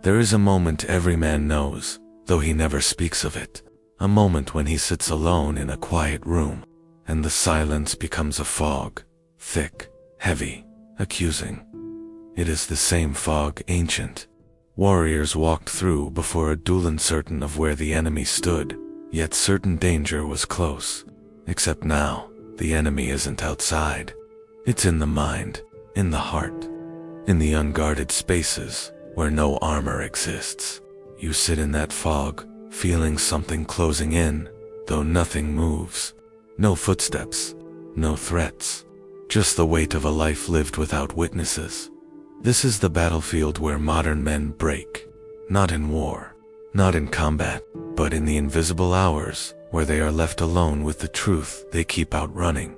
There is a moment every man knows, though he never speaks of it. A moment when he sits alone in a quiet room, and the silence becomes a fog, thick, heavy, accusing. It is the same fog ancient warriors walked through before a duel, uncertain of where the enemy stood, yet certain danger was close. Except now, the enemy isn't outside. It's in the mind, in the heart, in the unguarded spaces where no armor exists. You sit in that fog, feeling something closing in, though nothing moves. No footsteps, no threats, just the weight of a life lived without witnesses. This is the battlefield where modern men break, not in war, not in combat, but in the invisible hours where they are left alone with the truth they keep outrunning.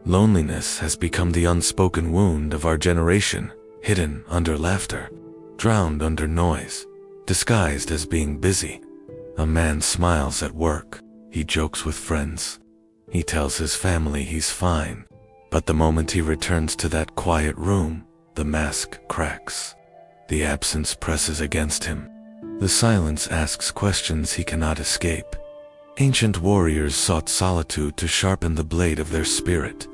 Loneliness has become the unspoken wound of our generation, hidden under laughter, drowned under noise, disguised as being busy. A man smiles at work, he jokes with friends, he tells his family he's fine, but the moment he returns to that quiet room, the mask cracks. The absence presses against him. The silence asks questions he cannot escape. Ancient warriors sought solitude to sharpen the blade of their spirit.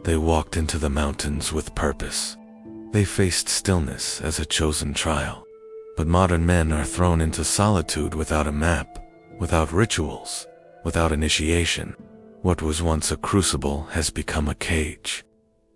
They walked into the mountains with purpose. They faced stillness as a chosen trial. But modern men are thrown into solitude without a map, without rituals, without initiation. What was once a crucible has become a cage.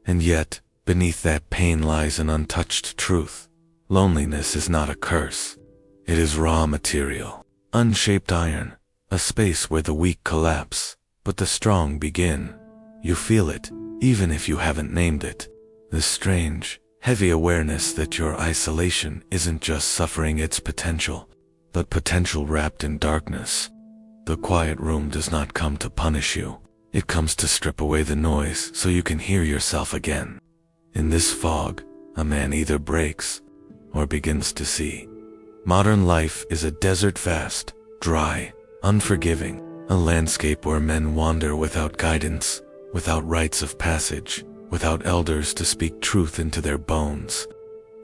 And yet, beneath that pain lies an untouched truth. Loneliness is not a curse. It is raw material, unshaped iron, a space where the weak collapse, but the strong begin. You feel it, even if you haven't named it. The strange, heavy awareness that your isolation isn't just suffering its potential, but potential wrapped in darkness. The quiet room does not come to punish you. It comes to strip away the noise so you can hear yourself again. In this fog, a man either breaks or begins to see. Modern life is a desert vast, dry, unforgiving, a landscape where men wander without guidance, without rites of passage, without elders to speak truth into their bones.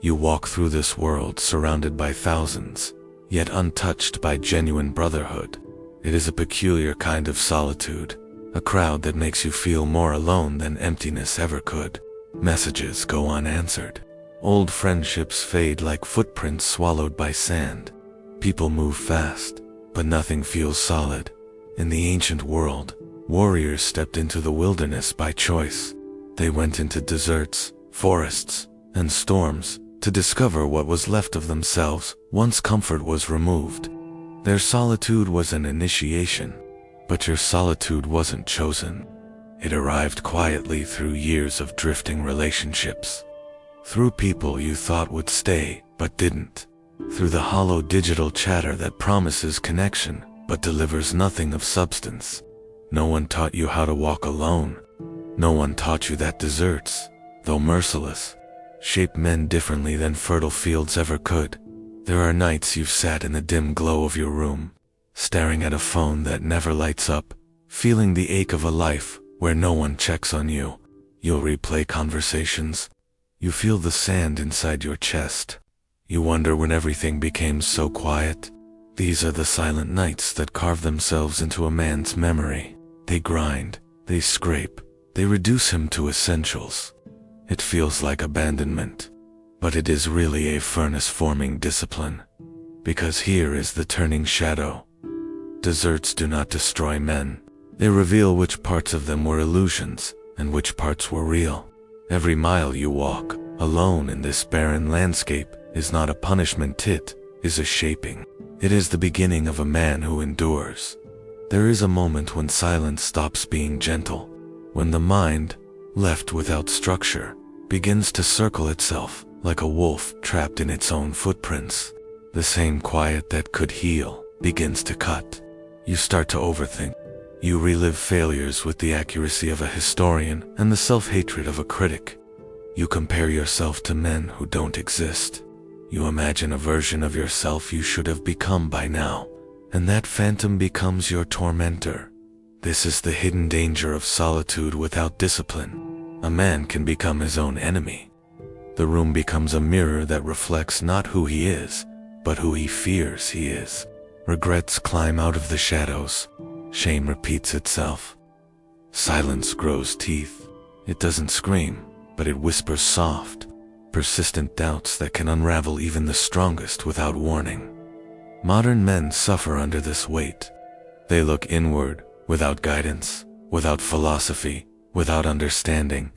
You walk through this world surrounded by thousands, yet untouched by genuine brotherhood. It is a peculiar kind of solitude, a crowd that makes you feel more alone than emptiness ever could. Messages go unanswered. Old friendships fade like footprints swallowed by sand. People move fast, but nothing feels solid. In the ancient world, warriors stepped into the wilderness by choice. They went into deserts, forests, and storms to discover what was left of themselves once comfort was removed. Their solitude was an initiation, but your solitude wasn't chosen. It arrived quietly through years of drifting relationships. Through people you thought would stay, but didn't. Through the hollow digital chatter that promises connection, but delivers nothing of substance. No one taught you how to walk alone. No one taught you that deserts, though merciless, shape men differently than fertile fields ever could. There are nights you've sat in the dim glow of your room, staring at a phone that never lights up, feeling the ache of a life where no one checks on you. You'll replay conversations. You feel the sand inside your chest. You wonder when everything became so quiet. These are the silent nights that carve themselves into a man's memory. They grind, they scrape, they reduce him to essentials. It feels like abandonment, but it is really a furnace-forming discipline. Because here is the turning shadow. Deserts do not destroy men. They reveal which parts of them were illusions and which parts were real. Every mile you walk, alone in this barren landscape, is not a punishment, it is a shaping. It is the beginning of a man who endures. There is a moment when silence stops being gentle, when the mind, left without structure, begins to circle itself like a wolf trapped in its own footprints. The same quiet that could heal begins to cut. You start to overthink. You relive failures with the accuracy of a historian and the self-hatred of a critic. You compare yourself to men who don't exist. You imagine a version of yourself you should have become by now, and that phantom becomes your tormentor. This is the hidden danger of solitude without discipline. A man can become his own enemy. The room becomes a mirror that reflects not who he is, but who he fears he is. Regrets climb out of the shadows. Shame repeats itself. Silence grows teeth. It doesn't scream, but it whispers soft, persistent doubts that can unravel even the strongest without warning. Modern men suffer under this weight. They look inward, without guidance, without philosophy, without understanding.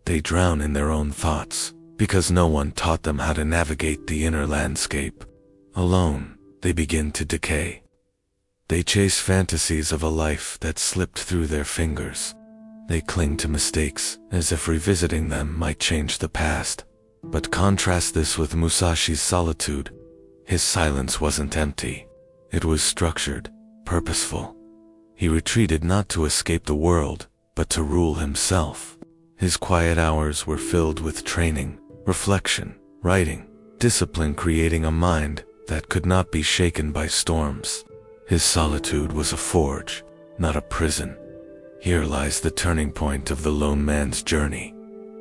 They drown in their own thoughts, because no one taught them how to navigate the inner landscape. Alone, they begin to decay. They chase fantasies of a life that slipped through their fingers. They cling to mistakes, as if revisiting them might change the past. But contrast this with Musashi's solitude. His silence wasn't empty. It was structured, purposeful. He retreated not to escape the world, but to rule himself. His quiet hours were filled with training, reflection, writing, discipline, creating a mind that could not be shaken by storms. His solitude was a forge, not a prison. Here lies the turning point of the lone man's journey.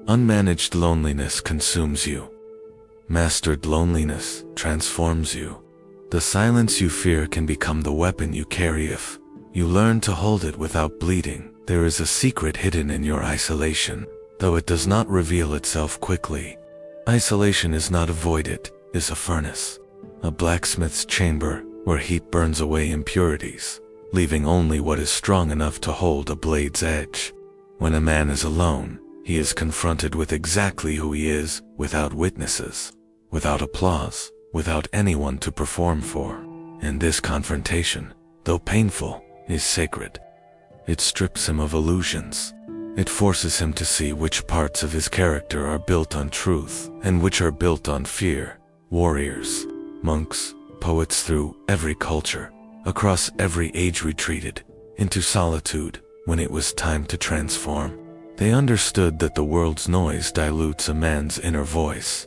Unmanaged loneliness consumes you. Mastered loneliness transforms you. The silence you fear can become the weapon you carry if you learn to hold it without bleeding. There is a secret hidden in your isolation, though it does not reveal itself quickly. Isolation is not avoided, is a furnace, a blacksmith's chamber where heat burns away impurities, leaving only what is strong enough to hold a blade's edge. When a man is alone, he is confronted with exactly who he is, without witnesses, without applause, without anyone to perform for. And this confrontation, though painful, is sacred. It strips him of illusions. It forces him to see which parts of his character are built on truth and which are built on fear. Warriors, monks, poets through every culture, across every age retreated into solitude when it was time to transform. They understood that the world's noise dilutes a man's inner voice.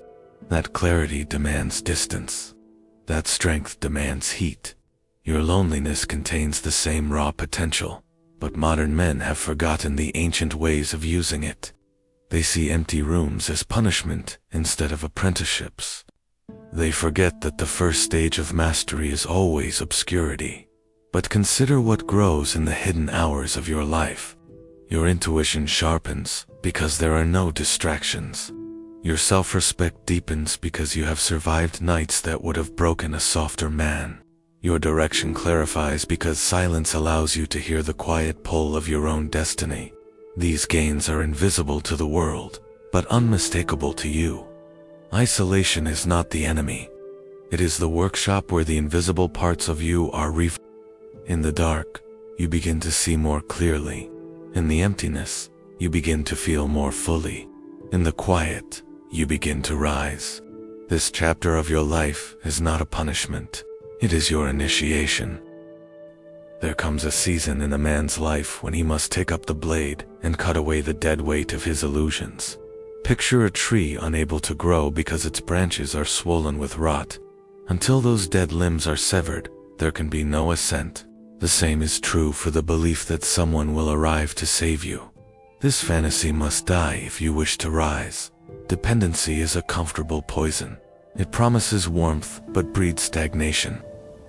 That clarity demands distance. That strength demands heat. Your loneliness contains the same raw potential, but modern men have forgotten the ancient ways of using it. They see empty rooms as punishment instead of apprenticeships. They forget that the first stage of mastery is always obscurity. But consider what grows in the hidden hours of your life. Your intuition sharpens because there are no distractions. Your self-respect deepens because you have survived nights that would have broken a softer man. Your direction clarifies because silence allows you to hear the quiet pull of your own destiny. These gains are invisible to the world, but unmistakable to you. Isolation is not the enemy. It is the workshop where the invisible parts of you are refined. In the dark, you begin to see more clearly. In the emptiness, you begin to feel more fully. In the quiet, you begin to rise. This chapter of your life is not a punishment. It is your initiation. There comes a season in a man's life when he must take up the blade and cut away the dead weight of his illusions. Picture a tree unable to grow because its branches are swollen with rot. Until those dead limbs are severed, there can be no ascent. The same is true for the belief that someone will arrive to save you. This fantasy must die if you wish to rise. Dependency is a comfortable poison. It promises warmth but breeds stagnation.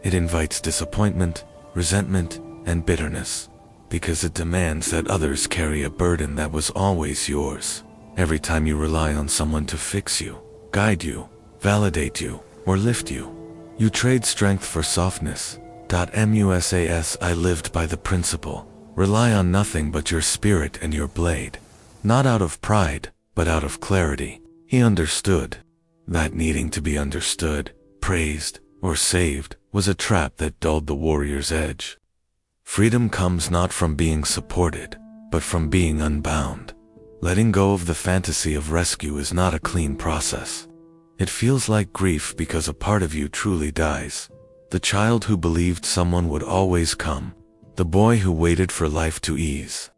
It invites disappointment, resentment, and bitterness, because it demands that others carry a burden that was always yours. Every time you rely on someone to fix you, guide you, validate you, or lift you, you trade strength for softness. Musas I lived by the principle, rely on nothing but your spirit and your blade. Not out of pride, but out of clarity. He understood that needing to be understood, praised, or saved was a trap that dulled the warrior's edge. Freedom comes not from being supported, but from being unbound. Letting go of the fantasy of rescue is not a clean process. It feels like grief because a part of you truly dies. The child who believed someone would always come. The boy who waited for life to ease.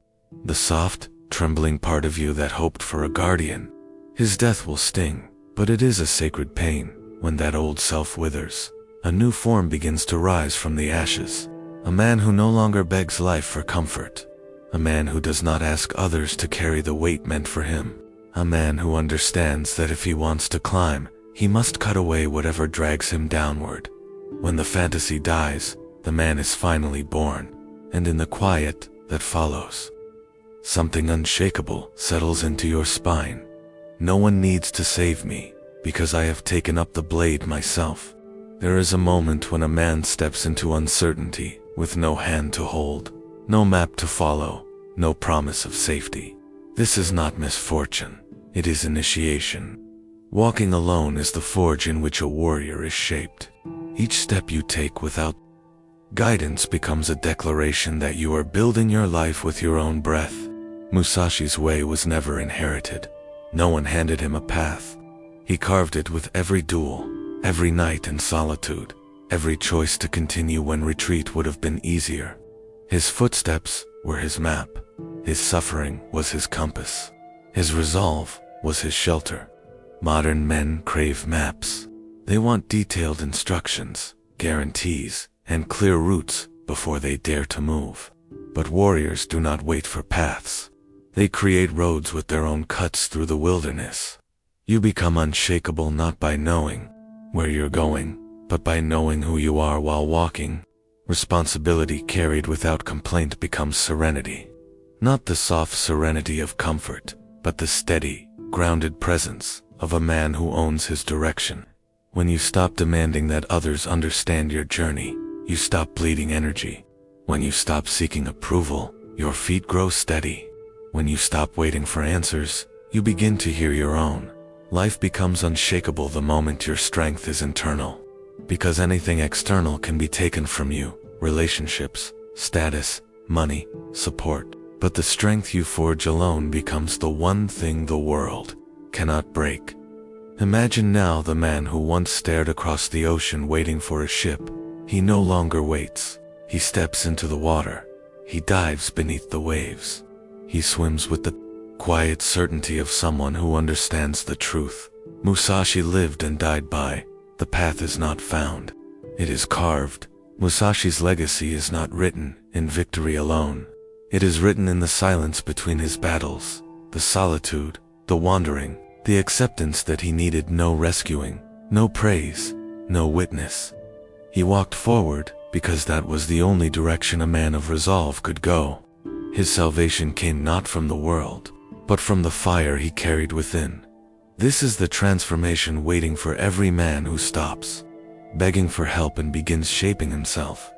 The soft, trembling part of you that hoped for a guardian. His death will sting, but it is a sacred pain. When that old self withers, a new form begins to rise from the ashes. A man who no longer begs life for comfort. A man who does not ask others to carry the weight meant for him. A man who understands that if he wants to climb, He must cut away whatever drags him downward. When the fantasy dies, the man is finally born, and in the quiet that follows, something unshakable settles into your spine. No one needs to save me, because I have taken up the blade myself. There is a moment when a man steps into uncertainty, with no hand to hold, no map to follow, no promise of safety. This is not misfortune, it is initiation. Walking alone is the forge in which a warrior is shaped. Each step you take without guidance becomes a declaration that you are building your life with your own breath. Musashi's way was never inherited. No one handed him a path. He carved it with every duel, every night in solitude, every choice to continue when retreat would have been easier. His footsteps were his map. His suffering was his compass. His resolve was his shelter. Modern men crave maps. They want detailed instructions, guarantees, and clear routes before they dare to move. But warriors do not wait for paths. They create roads with their own cuts through the wilderness. You become unshakable not by knowing where you're going, but by knowing who you are while walking. Responsibility carried without complaint becomes serenity. Not the soft serenity of comfort, but the steady, grounded presence of a man who owns his direction. When you stop demanding that others understand your journey, you stop bleeding energy. When you stop seeking approval, your feet grow steady. When you stop waiting for answers, you begin to hear your own. Life becomes unshakable the moment your strength is internal. Because anything external can be taken from you, relationships, status, money, support. But the strength you forge alone becomes the one thing the world cannot break. Imagine now the man who once stared across the ocean waiting for a ship. He no longer waits. He steps into the water. He dives beneath the waves. He swims with the quiet certainty of someone who understands the truth. Musashi lived and died by, the path is not found, it is carved. Musashi's legacy is not written in victory alone. It is written in the silence between his battles, the solitude, the wandering, the acceptance that he needed no rescuing, no praise, no witness. He walked forward because that was the only direction a man of resolve could go. His salvation came not from the world, but from the fire he carried within. This is the transformation waiting for every man who stops, begging for help and begins shaping himself.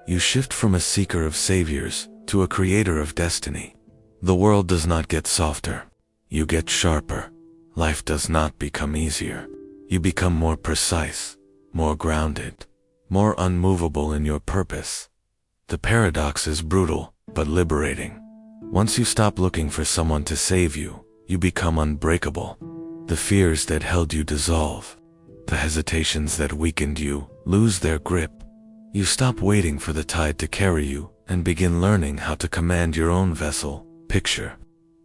You shift from a seeker of saviors to a creator of destiny. The world does not get softer. You get sharper. Life does not become easier. You become more precise, more grounded, more unmovable in your purpose. The paradox is brutal, but liberating. Once you stop looking for someone to save you, you become unbreakable. The fears that held you dissolve. The hesitations that weakened you lose their grip. You stop waiting for the tide to carry you and begin learning how to command your own vessel. Picture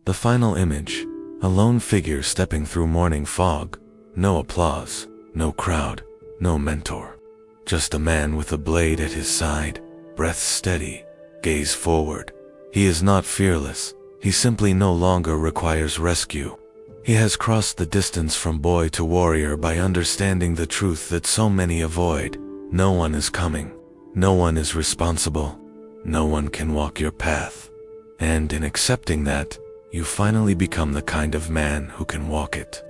the final image, a lone figure stepping through morning fog. No applause, no crowd, no mentor. Just a man with a blade at his side, breath steady, gaze forward. He is not fearless, he simply no longer requires rescue. He has crossed the distance from boy to warrior by understanding the truth that so many avoid. No one is coming. No one is responsible. No one can walk your path. And in accepting that, you finally become the kind of man who can walk it.